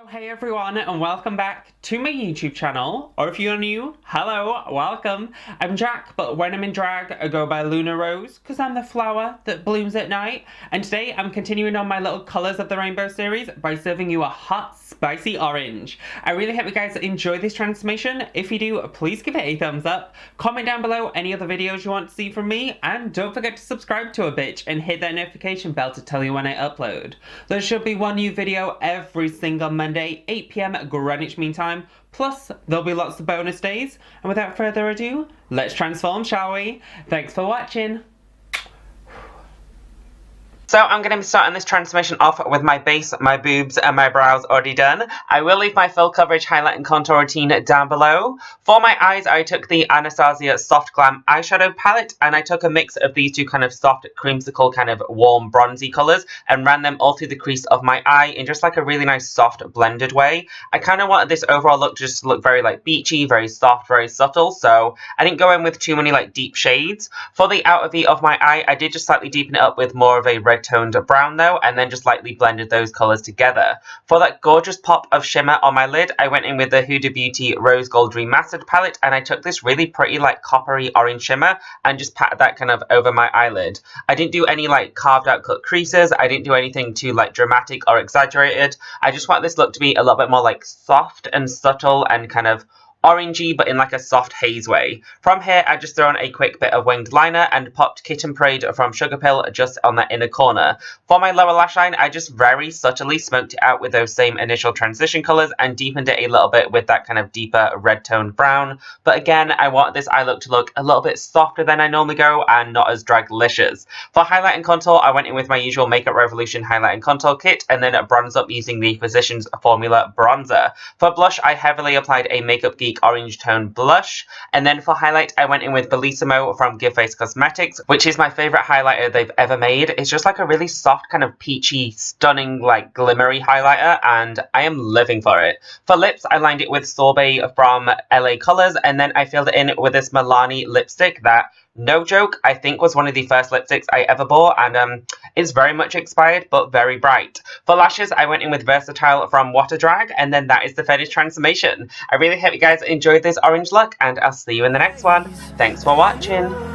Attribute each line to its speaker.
Speaker 1: So hey everyone, and welcome back to my YouTube channel, or if you're new, hello, welcome. I'm Jack, but when I'm in drag, I go by Luna Rose, because I'm the flower that blooms at night, and today I'm continuing on my little Colours of the Rainbow series by serving you a hot, spicy orange. I really hope you guys enjoy this transformation. If you do, please give it a thumbs up, comment down below any other videos you want to see from me, and don't forget to subscribe to a bitch and hit that notification bell to tell you when I upload. There should be one new video every single Monday, 8 PM Greenwich Mean Time, plus there'll be lots of bonus days. And without further ado, let's transform, shall we? Thanks for watching. So I'm going to be starting this transformation off with my base, my boobs, and my brows already done. I will leave my full coverage highlight and contour routine down below. For my eyes, I took the Anastasia Soft Glam eyeshadow palette, and I took a mix of these two kind of soft, creamsicle, kind of warm, bronzy colours, and ran them all through the crease of my eye in just like a really nice, soft, blended way. I kind of wanted this overall look to just look very like beachy, very soft, very subtle, so I didn't go in with too many like deep shades. For the outer V of my eye, I did just slightly deepen it up with more of a red toned brown though, and then just lightly blended those colours together. For that gorgeous pop of shimmer on my lid, I went in with the Huda Beauty Rose Gold Remastered palette, and I took this really pretty like coppery orange shimmer and just patted that kind of over my eyelid. I didn't do any like carved out cut creases, I didn't do anything too like dramatic or exaggerated. I just want this look to be a little bit more like soft and subtle and kind of orangey, but in like a soft haze way. From here, I just throw on a quick bit of winged liner and popped Kitten Parade from Sugar Pill just on that inner corner. For my lower lash line, I just very subtly smoked it out with those same initial transition colours and deepened it a little bit with that kind of deeper red toned brown. But again, I want this eye look to look a little bit softer than I normally go and not as draglicious. For highlight and contour, I went in with my usual Makeup Revolution highlight and contour kit and then bronze up using the Physicians Formula bronzer. For blush, I heavily applied a Makeup Geek orange tone blush, and then for highlight I went in with Bellissimo from Give Face Cosmetics, which is my favourite highlighter they've ever made. It's just like a really soft kind of peachy, stunning like glimmery highlighter, and I am living for it. For lips, I lined it with Sorbet from LA Colors, and then I filled it in with this Milani lipstick that, no joke, I think was one of the first lipsticks I ever bought, and it's very much expired, but very bright. For lashes, I went in with Versatile from Water Drag, and then that is the finished transformation. I really hope you guys enjoyed this orange look, and I'll see you in the next one. Thanks for watching!